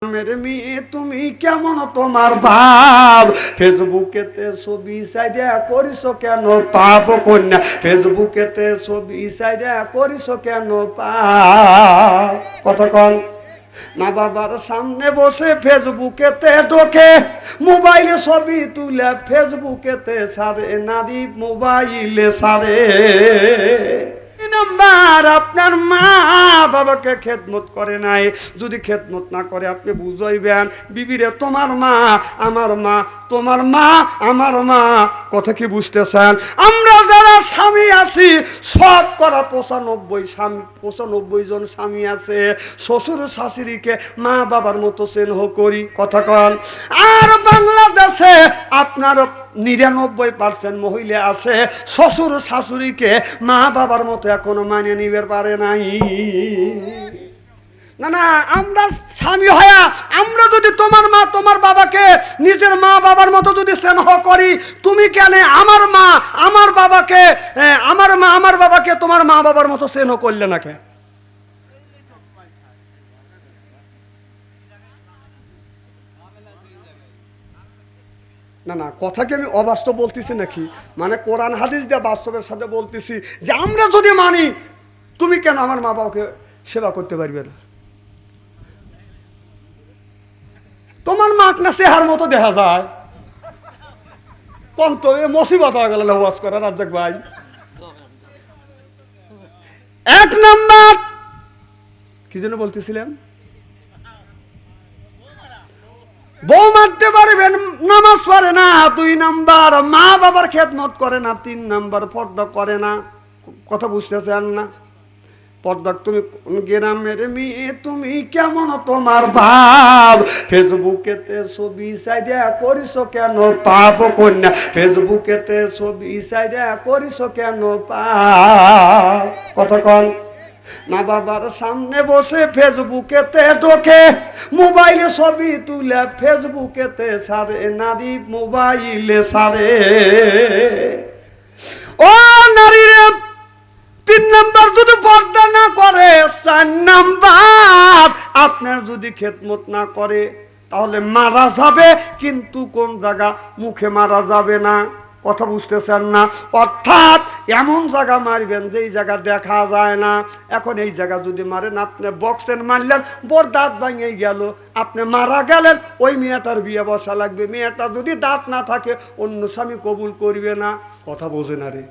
গ্রামের মেয়ে তুমি কেমন তোমার ভাব, ফেসবুকেতে ছবি সাইডে করিস কেন পাপ কন্যা, ফেসবুকেতে ছবি সাইডে করিস কেন পাপ। কতক্ষণ মা বাবার সামনে বসে ফেসবুকেতে ঢোকে, মোবাইলে ছবি তুলে ফেসবুকেতে সারে, নারী মোবাইলে সারে। নাম্বার আপনার মা বাবাকে খেদমত করে নাই, যদি খেদমত না করে আপনি বুঝাইবেন বিবিরে তোমার মা আমার মা, তোমার মা আমার মা। কথা কি বুঝতেছেন? আমরা যারা স্বামী আছি সব করা 95 জন স্বামী আছে, শ্বশুর শাশুড়িকে মা বাবার মতো স্নেহ করি। কথা কন। আর বাংলাদেশে আপনার 99% মহিলা আছে শ্বশুর শাশুড়িকে মা বাবার মতো এখনো মানে নিবে পারে নাই। না না, আমরা স্বামী হয়া আমরা যদি তোমার মা তোমার বাবাকে নিজের মা বাবার মতো যদি স্নেহ করি, তুমি কেন আমার মা আমার বাবাকে আমার মা আমার বাবাকে তোমার মা বাবার মতো স্নেহ করলে না কেন? না না, কথা কি আমি অবাস্তব বলতেছি নাকি? মানে কোরআন হাদিস দিয়ে বাস্তবের সাথে বলতেছি যে আমরা যদি মানি, তুমি কেন আমার মা বাবাকে সেবা করতে পারবে না? তোমার মাক না চেহার মতো দেখা যায়। কন্ত মুসিবত হয়ে গেল ওয়াজ করা রাজ্জাক ভাই। এক নাম্বার কি জন্য বলতেছিলেন? বউ মারতে পারবেন, নামাজ পড়ে না। 2 নাম্বার মা বাবার খেদমত করে না। 3 নাম্বার পর্দা করে না। কথা বুঝতেছেন না? পর্দা তুমি গ্রামের মেয়ে তুমি কেমন তোমার ভাব, ফেসবুকেতে ছবি সাইডে করিস কেন পাপ কন্যা, ফেসবুকেতে ছবি সাইডে করিস কেন পাপ। কতক্ষণ মা বাবার সামনে বসে ফেসবুকেতে ঢোকে, মোবাইলে ছবি তুলে ফেসবুকেতে সারে, নারী মোবাইলে সারে। ও নারীরে, 3 নাম্বার যদি পর্দা না করে, 4 নাম্বার আপনার যদি খেদমত না করে তাহলে মারা যাবে, কিন্তু কোন জায়গা মুখে মারা যাবে না। কথা বুঝতেছেন না? অর্থাৎ এমন জায়গা মারবেন যেই জায়গা দেখা যায় না। এখন এই জায়গা যদি মারেন, আপনি বক্সেন মারলেন, বোর দাঁত ভাঙে গেল, আপনি মারা গেলেন, ওই মেয়েটার বিয়ে বসা লাগবে। মেয়েটা যদি দাঁত না থাকে অন্য স্বামী কবুল করবে না। কথা বোঝে না রে?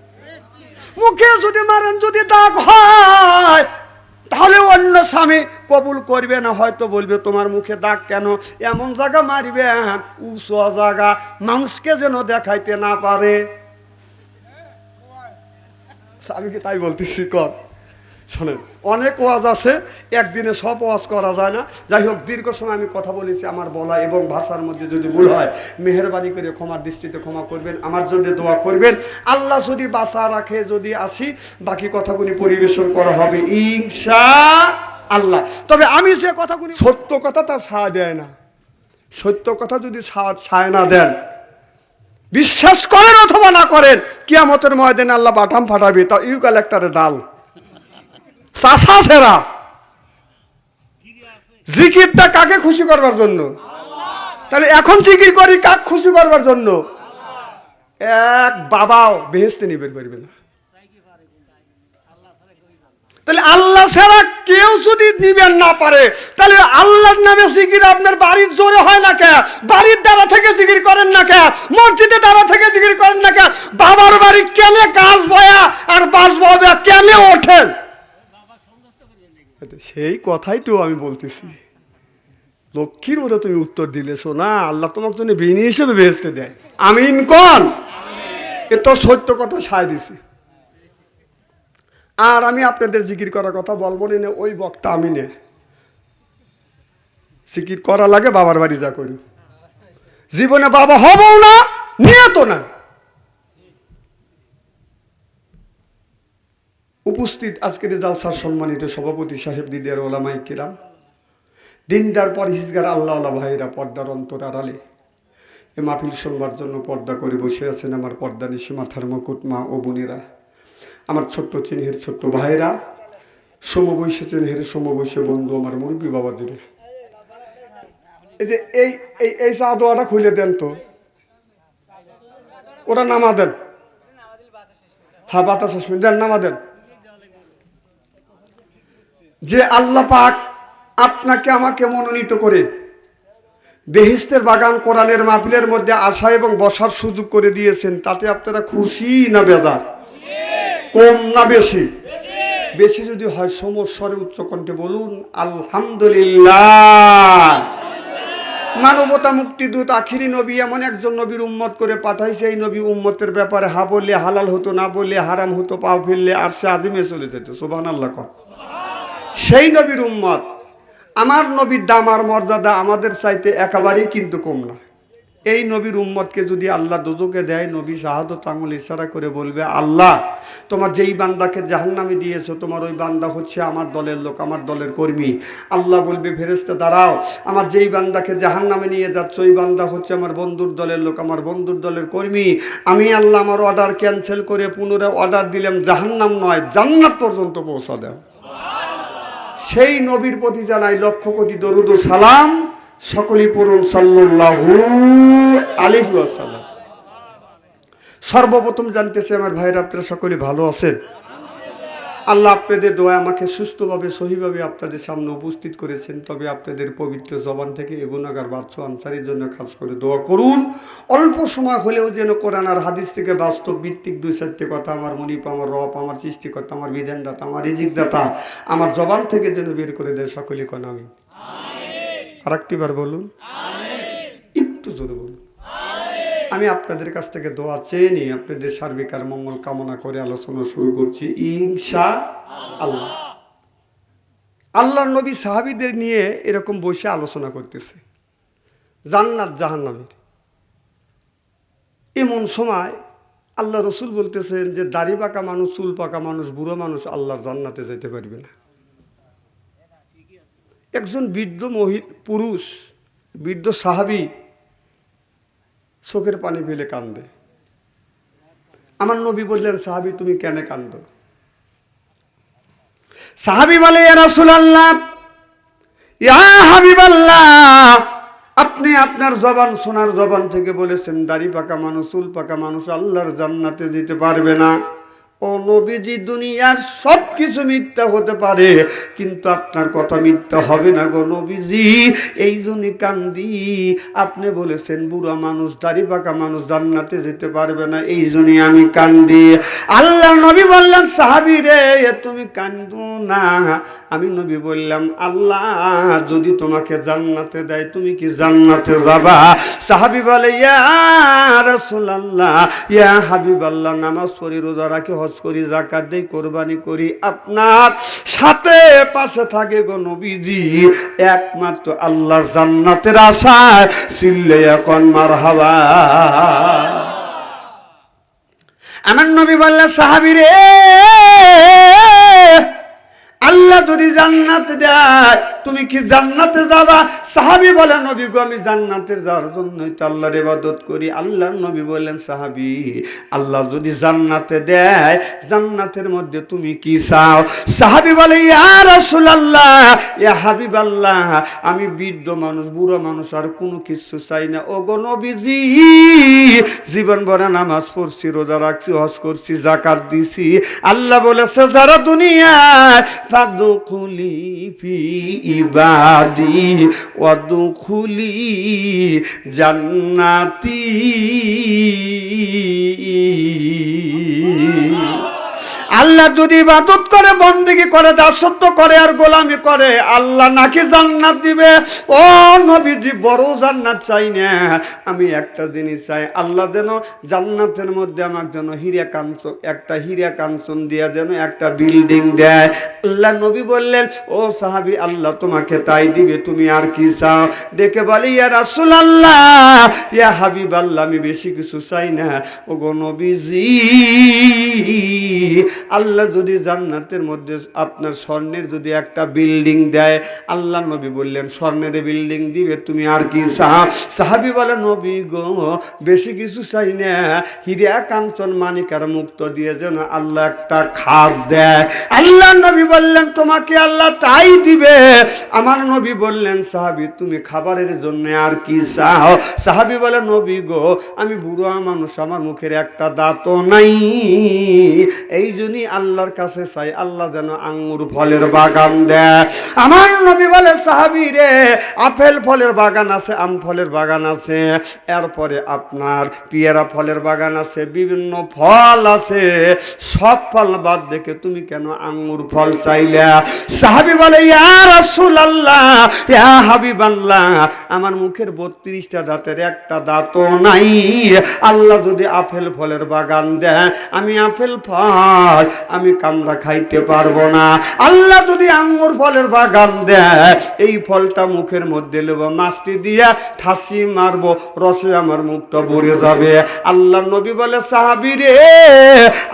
মুখে যদি মারেন, যদি দাগ হয় তাহলে অন্য স্বামী কবুল করবে না, হয়তো বলবে তোমার মুখে দাগ কেন? এমন জায়গা মারবেন উঁচু জায়গা, মানুষকে যেন দেখাইতে না পারে। আমি কি তাই বলতেছি? কর শোনেন, অনেক ওয়াজ আছে, একদিনে সব ওয়াজ করা যায় না। যাই হোক, দীর্ঘ সময় আমি কথা বলেছি, আমার বলা এবং ভাষার মধ্যে যদি ভুল হয় মেহেরবানি করে ক্ষমার দৃষ্টিতে ক্ষমা করবেন, আমার জন্য দোয়া করবেন। আল্লাহ যদি বাঁচা রাখে, যদি আসি, বাকি কথাগুলি পরিবেশন করা হবে ইনশাআল্লাহ। তবে আমি যে কথাগুলি, সত্য কথা তার ছায়া দেয় না। সত্য কথা যদি ছায়া না দেন, বিশ্বাস করেন অথবা না করেন, কিয়ামতের ময়দানে আল্লাহ বাটাম ফাটাবে। তা ইউক্যালেক্টারের ডাল চাষা সেরা। জিকিরটা কাকে খুশি করবার জন্য? তাহলে এখন জিকির করি কাকে খুশি করবার জন্য? এক বাবাও বেহেশতে নিবে পারবে না। তাহলে আল্লাহ ছাড়া কেউ যদি নিবেন না পারে, তাহলে আল্লাহর নামে জিকির আপনার বাড়ির জোরে হয় না কে? বাড়ির দ্বারা থেকে জিকির করেন না কে? মসজিদের দ্বারা থেকে জিকির করেন না কে? বাবার বাড়ি কেনে গাছ বয়া আর বাস বয়া কেনে ওঠেন? সেই কথাই তো আমি বলতেছি। লক্ষ্মীর মতো তুমি উত্তর দিলে, শোনা আল্লাহ তোমাকে তুমি বিনি হিসেবে বেহেশতে দেয়। আমিন কোন? এ তো সত্য কথা সায় দিছি। আর আমি আপনাদের জিকির করার কথা বলবো না, ওই বক্তা আমি নে। জিকির করা লাগে বাবার বাড়ি যা করি, জীবনে বাবা হবও না, নিয়ে তো না। উপস্থিত আজকের জালসার সম্মানিত সভাপতি সাহেব, দিদিয়ার ওলামায়ে কিরাম, দিনদার পরহেজগার আল্লাহ ভাইরা, পর্দার অন্তর আড়ালে এ মাহফিল শুনবার জন্য পর্দা করে বসে আছেন আমার পর্দা নিশি মাথার মুকুট মা ও বোনেরা, আমার ছোট্ট চিনহের ছোট্ট ভাইরা, সমবয়সী চিনহের সমবয়সী বন্ধু, আমার মুরব্বী বাবাজিরা। এই যে এই চা দোয়াটা খুলে দেন তো, ওটা নামা দেন। হ্যাঁ, বাতাস দেন, নামা দেন। যে আল্লাহ পাক আপনাকে আমাকে মনোনীত করে বেহেশতের বাগান কোরআনের মাহফিলের মধ্যে আসা এবং বসার সুযোগ করে দিয়েছেন, তাতে আপনারা খুশি না বেজার? কম না বেশি? বেশি যদি হয় সমস্বরে উচ্চকণ্ঠে বলুন আলহামদুলিল্লাহ। মানবতা মুক্তিদূত আখিরি নবী এমন একজন নবীর উম্মত করে পাঠাইছে, এই নবী উম্মতের ব্যাপারে হা বললে হালাল হতো, না বললে হারাম হতো, পাও ফেললে আরশে আজিমে চলে যেত। সুবহানাল্লাহ কর। সেই নবীর উম্মত, আমার নবীর দাম আর মর্যাদা আমাদের চাইতে একেবারেই কিন্তু কম না। এই নবীর উম্মতকে যদি আল্লাহ দোজকে দেয়, নবী শাহাদত আঙুল ইশারা করে বলবে, আল্লাহ তোমার যেই বান্দাকে জাহান্নামে দিয়েছো, তোমার ওই বান্দা হচ্ছে আমার দলের লোক, আমার দলের কর্মী। আল্লাহ বলবে, ফেরেশতা দাঁড়াও, আমার যেই বান্দাকে জাহান্নামে নিয়ে যাচ্ছ, ওই বান্দা হচ্ছে আমার বন্ধুর দলের লোক, আমার বন্ধুর দলের কর্মী। আমি আল্লাহ আমার অর্ডার ক্যান্সেল করে পুনরায় অর্ডার দিলাম, জাহান্নাম নয় জান্নাত পর্যন্ত পৌঁছা দেও। সেই নবীর প্রতি জানাই লক্ষ কোটি দরুদ ও সালাম। সকলেই পড়ুন সাল্লাল্লাহু আলাইহি ওয়াসাল্লাম। সর্বপ্রথম জানতেছি আমার ভাইরা, আপনারা সকলে ভালো আছেন? আল্লাহ আপনাদের দোয়া আমাকে সুস্থভাবে সহিভাবে আপনাদের সামনে উপস্থিত করেছেন। তবে আপনাদের পবিত্র জবান থেকে এ গুনাহগার বাদশা আনসারীর জন্য খাস করে দোয়া করুন, অল্প সময় হলেও যেন কোরআন আর হাদিস থেকে বাস্তব ভিত্তিক দুই চারটে কথা আমার মনিপ, আমার রব, আমার সৃষ্টিকর্তা, আমার বিধানদাতা, আমার রিজিকদাতা আমার জবান থেকে যেন বের করে দেয়। সকলে কোন আমি আর একটিবার বলুন, একটু জোরে বলুন। আমি আপনাদের কাছ থেকে দোয়া চেয়ে নিই, আপনাদের সার্বিক আর মঙ্গল কামনা করে আলোচনা শুরু করছি ইনশাআল্লাহ। আল্লাহর নবী সাহাবীদের নিয়ে এরকম বসে আলোচনা করতেছে জান্নাত জাহান্নামের। এমন সময় আল্লাহ রসুল বলতেছেন যে দাড়ি পাকা মানুষ, চুল পাকা মানুষ, বুড়ো মানুষ আল্লাহর জান্নাতে যেতে পারবে না। একজন বৃদ্ধ পুরুষ, বৃদ্ধ সাহাবী চোখের পানি ফেলে কান্দে। আমার নবী বললেন, সাহাবী তুমি কেন কান্দো? সাহাবী বলে, ইয়া রাসূলুল্লাহ, ইয়া হাবিবাল্লাহ, আপনি আপনার জবান শোনার জবান থেকে বলেছেন দাড়ি পাকা মানুষ, চুল পাকা মানুষ আল্লাহর জান্নাতে যেতে পারবে না। ও নবীজি, দুনিয়ার সব কিছু মিথ্যা হতে পারে, কিন্তু আপনার কথা মিথ্যা হবে না গো নবীজি। এই জন্যই কান্দি, আপনি বলেছেন বুড়া মানুষ, দাড়ি পাকা মানুষ জান্নাতে যেতে পারবে না, এই জন্যই আমি কান্দি। আল্লাহ নবী বললেন, সাহাবী রে তুমি কান্দো না। আমি নবী বললাম, আল্লাহ যদি তোমাকে জান্নাতে দেয়, তুমি কি জান্নাতে যাবা? সাহাবী বলে, ইয়া রাসূলুল্লাহ, ইয়া হাবিবাল্লাহ, নামাজ পড়ি, রোজা রাখি, হজ করি, যাকাত দেই, কোরবানি করি, আপনার সাথে পাশে থাকে গো নবীজি, একমাত্র আল্লাহর জান্নাতের আশায় চিল্লে এখন মারহাবা। আমার নবী বললেন, সাহাবী রে আল্লাহ যদি জান্নাত দেয়, তুমি কি জান্নাতে যাবা? সাহাবী বলে, নবী গো আমি জান্নাতে যাওয়ার জন্যই তো আল্লাহর ইবাদত করি। আল্লাহর নবী বললেন, সাহাবী আল্লাহ যদি জান্নাতে দেয়, জান্নাতের মধ্যে তুমি কি চাও? সাহাবী বলে, ইয়া রাসূলুল্লাহ, ইয়া হাবিবাল্লাহ, আমি বৃদ্ধ মানুষ, বুড়ো মানুষ, আর কোনো কিছু চাই না। ও গো নবীজি, জীবন ভরা নামাজ পড়ছি, রোজা রাখছি, হজ করছি, যাকাত দিছি। আল্লাহ বলেছে, যারা দুনিয়ায় ফাদখুলি ফি ইবাদি ওয়াদখুলি জান্নাতি, আল্লাহ যদি ইবাদত করে, বন্দেগী করে, দাসত্ব করে আর গোলামি করে, আল্লাহ নাকি জান্নাত দিবে? ও নবীজি, বড় জান্নাত চাই না, আমি একটা জিনিস চাই, আল্লাহ যেন জান্নাতের মধ্যে আমার জন্য একটা হীরা কাঞ্চন দিয়া যেন একটা বিল্ডিং দেয়। আল্লাহ নবী বললেন, ও সাহাবী, আল্লাহ তোমাকে তাই দিবে, তুমি আর কি চাও? ডেকে বলি, ইয়া রাসূলুল্লাহ, ইয়া হাবিবাল্লাহ, আমি বেশি কিছু চাই না। ও গো নবীজি, আল্লাহ যদি জান্নাতের মধ্যে আপনার স্বর্ণের যদি একটা বিল্ডিং দেয়, আল্লাহ নবী বললেন স্বর্ণের বিল্ডিং দিবে, তুমি আর কি চাও? সাহাবী বলে নবী গো বেশি কিছু চাই না, হীরা কাঞ্চন মানিক আর মুক্ত দিয়ে যেন আল্লাহ একটা খাট দেয়। আল্লাহ নবী বললেন তোমাকে আল্লাহ তাই দিবে। আমার নবী বললেন সাহাবী তুমি খাবারের জন্য আর কি চাও? সাহাবী বলে নবী গো আমি বুড়ো মানুষ, আমার মুখের একটা দাঁতও নাই, এই জন্যই আল্লাহর কাছে চাই আল্লাহ যেন আঙ্গুর ফলের বাগান দেয়। আমার নবী বলে সাহাবী রে আপেল ফলের বাগান আছে, আম ফলের বাগান আছে, এরপরে আপনার পেয়ারা ফলের বাগান আছে, বিভিন্ন ফল আছে, সব ফল বাদ দেখে তুমি কেন আঙ্গুর ফল চাইলে? সাহাবী বলে ইয়া রাসূলুল্লাহ ইয়া হাবিবাল্লাহ আমার মুখের 32টা দাঁতের একটা দাঁতও নাই, আল্লাহ যদি আপেল ফলের বাগান দেয় আমি আপেল ফল আমি কামড়া খাইতে পারবো না, আল্লাহ যদি আঙ্গুর ফলের বাগান দেয় এই ফলটা মুখের মধ্যে নেব, মাছটি দিয়া ঠাসি মারবো, রসে আমার মুখটা ভরে যাবে। আল্লাহ নবী বলে সাহাবী রে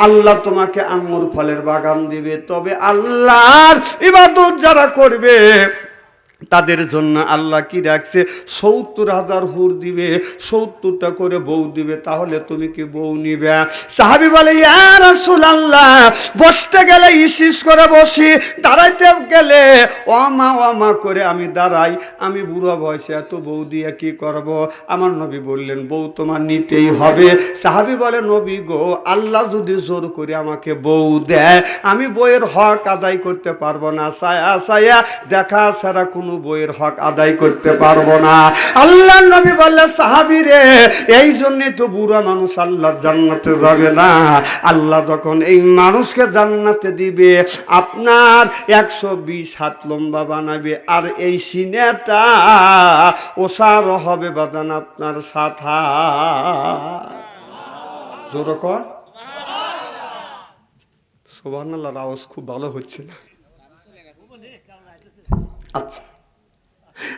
আল্লাহ তোমাকে আঙ্গুর ফলের বাগান দিবে, তবে আল্লাহর ইবাদত যারা করবে তাদের জন্য আল্লাহ কি রাখছে ৭০,০০০ হুর দিবে, ৭০টা করে বউ দিবে, তাহলে তুমি কি বউ নিবে? সাহাবী বলে ইয়া রাসূলুল্লাহ বসতে গেলে ইসিস করে বসি, দাঁড়াইতে গেলে ওমা করে আমি দাঁড়াই, আমি বুড়ো বয়সে এত বউ দিয়ে কি করব? আমার নবী বললেন বউ তোমার নিতেই হবে। সাহাবী বলে নবী গো আল্লাহ যদি জোর করে আমাকে বউ দেয় আমি বইয়ের হক আদায় করতে পারবো না, ছায়া দেখা ছাড়া কোনো বইয়ের হক আদায় করতে পারবো না। আল্লাহ নবী বললেন সাহাবী রে এই জন্যই তো বুড়া মানুষ আল্লাহর জান্নাতে যাবে না। আল্লাহ যখন এই মানুষকে জান্নাতে দিবে আপনার 120 হাত লম্বা বানাবে, আর এই সিনেটা ওসার হবে বাদান আপনার 7 হাত। জোরে কর সুবহানাল্লাহ। আওয়াজ খুব ভালো হচ্ছে না। আচ্ছা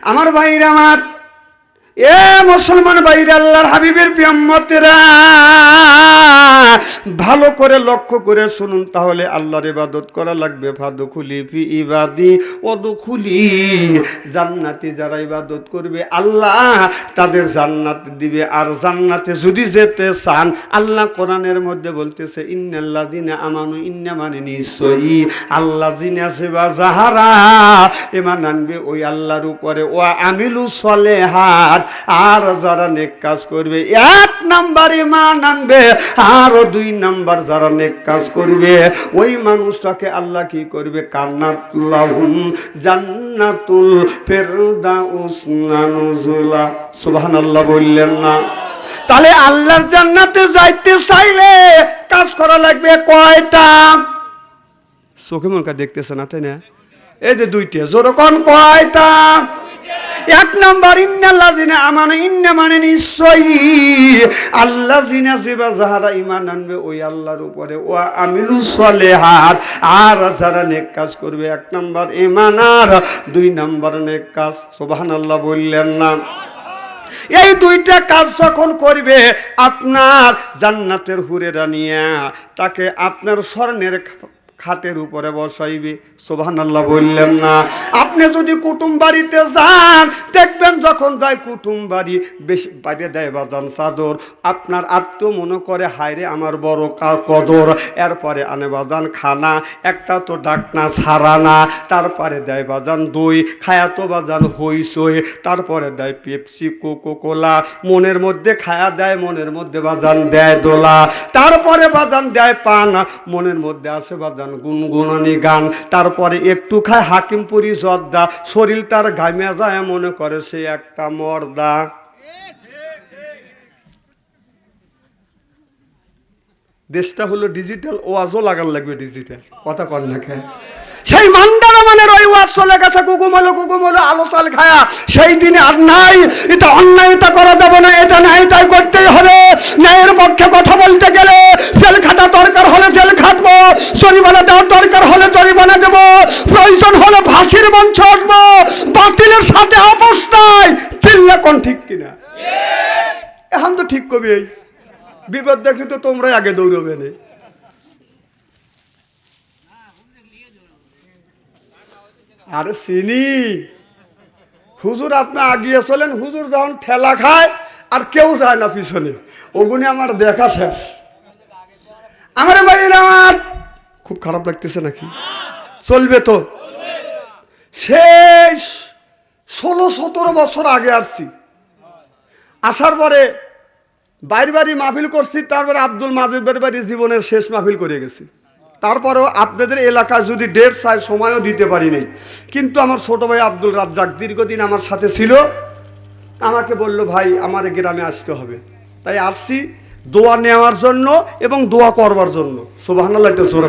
আমার ভাইরা আমার এ মুসলমান ভাইরা আল্লাহর হাবিবের উম্মতেরা ভালো করে লক্ষ্য করে শুনুন, তাহলে আল্লাহর ইবাদত করা লাগবে। ফাদখুলি ফি ইবাদি ওয়াদখুলি জান্নাতি, যারা ইবাদত করবে আল্লাহ তাদের জান্নাত দিবে। আর জান্নাতে যদি যেতে চান আল্লাহ কোরআনের মধ্যে বলতেছে ইন্নাল্লাযিনা আমানু, ইন্না মানে নিশ্চয়ই আল্লাযিনা সেবা যাহারা ঈমান আনবে ওই আল্লাহর উপরে, ওয়া আমিলু সলেহাত আর যারা নেক কাজ করবে, 1 নাম্বার ঈমান আনবে, আর 2 নাম্বার যারা নেক কাজ করবে ওই মানুষটাকে আল্লাহ কি করবে? কান্নাতুল্লাহুম জান্নাতুল ফিরদাউস নুজুলা। সুবহানাল্লাহ বললেন না? তাহলে আল্লাহর জান্নাতে যাইতে চাইলে কাজ করা লাগবে কয়টা? চোখে মুখে দেখতেছ না তাই না? এই যে 2টা। জোরে কোন কয়টা? 1 নাম্বার ইন্নাল্লাযিনা আমানু, ইন্না মানে নিশ্চয়ই আল্লাযিনা সেবা যারা ঈমান আনবে ওই আল্লাহর উপরে, ওয়া আমিলুস সলেহাত আর যারা নেক কাজ করবে। 1 নাম্বার ঈমান আর 2 নাম্বার নেক কাজ। সুবহানাল্লাহ বললেন না? এই 2টা কাজ যখন করবে আপনার জান্নাতের হুরেরা নিয়ে তাকে আপনার স্বর্ণের খাটের উপরে বসাইবে। সুবহানাল্লাহ বললেন না? আপনি যদি কুটুম বাড়িতে যান দেখবেন যখন যায় কুটুম বাড়ি বেশি বাইরে দেয় বাজান চাদর, আপনার আত্মীয় মনে করে হায়রে আমার বড় কদর, এরপরে আনে বাজান খানা, একটা তো ডাকনা ছাড়া না, তারপরে দেয় বাজান দই, খায়া তো বাজান হইসই, তারপরে দেয় পেপসি কোকো কোলা, মনের মধ্যে খায়া দেয়, মনের মধ্যে বাজান দেয় দোলা, তারপরে বাজান দেয় পান, মনের মধ্যে আসে বাজান গুনগুনানি গান, তারপরে একটু খায় হাকিমপুরি জর্দা, শরীর তার ঘামে যায় মনে করে সে একটা মর্দা। দেশটা হলো ডিজিটাল, ওয়াজও লাগান লাগবে ডিজিটাল, কথা কর না খায়। সেই মান্দারা মানে ওই ওয়াজ চলে গেছে কুকুমলো আলো চাল খায়া, সেই দিনে আর নাই এটা অন্যায়, এটা করা যাবে না, এটা নাই তাই করতেই হবে। ন্যায়ের পক্ষে কথা বলতে গেলে জেল খাটা দরকার হলে জেল খাটবো, জরিমানা দেওয়ার দরকার হলে জরিমানা দেবো, প্রয়োজন হলে ফাঁসির মঞ্চ উঠবো, বাতিলের সাথে অবস্থায় চিল্লা কোন ঠিক কিনা? এখন তো ঠিক কবি, এই বিপদ দেখি তো তোমরাই আগে দৌড়বে না। আরে চিনি, হুজুর আপনি আগিয়ে চলেন, হুজুর যখন ঠেলা খায় আর কেউ যায় না পিছনে, ওগুনি আমার দেখা শেষ। আমার ভাইয়েরা আমার খুব খারাপ লাগতেছে নাকি? চলবে তো? শেষ 16-17 বছর আগে আসছি, আসার পরে বাড়ি বাড়ি মাহফিল করছি, তারপরে আব্দুল মাজেদের বাড়ি জীবনের শেষ মাহফিল করে গেছি। তারপরেও আপনাদের এলাকায় যদি ডেট চাই সময়ও দিতে পারি নাই, কিন্তু আমার ছোট ভাই আব্দুল রাজ্জাক দীর্ঘদিন আমার সাথে ছিল, আমাকে বলল ভাই আমার গ্রামে আসতে হবে, তাই আসছি দোয়া নেওয়ার জন্য এবং দোয়া করবার জন্য। সুবহানাল্লাহ, একটা জোরে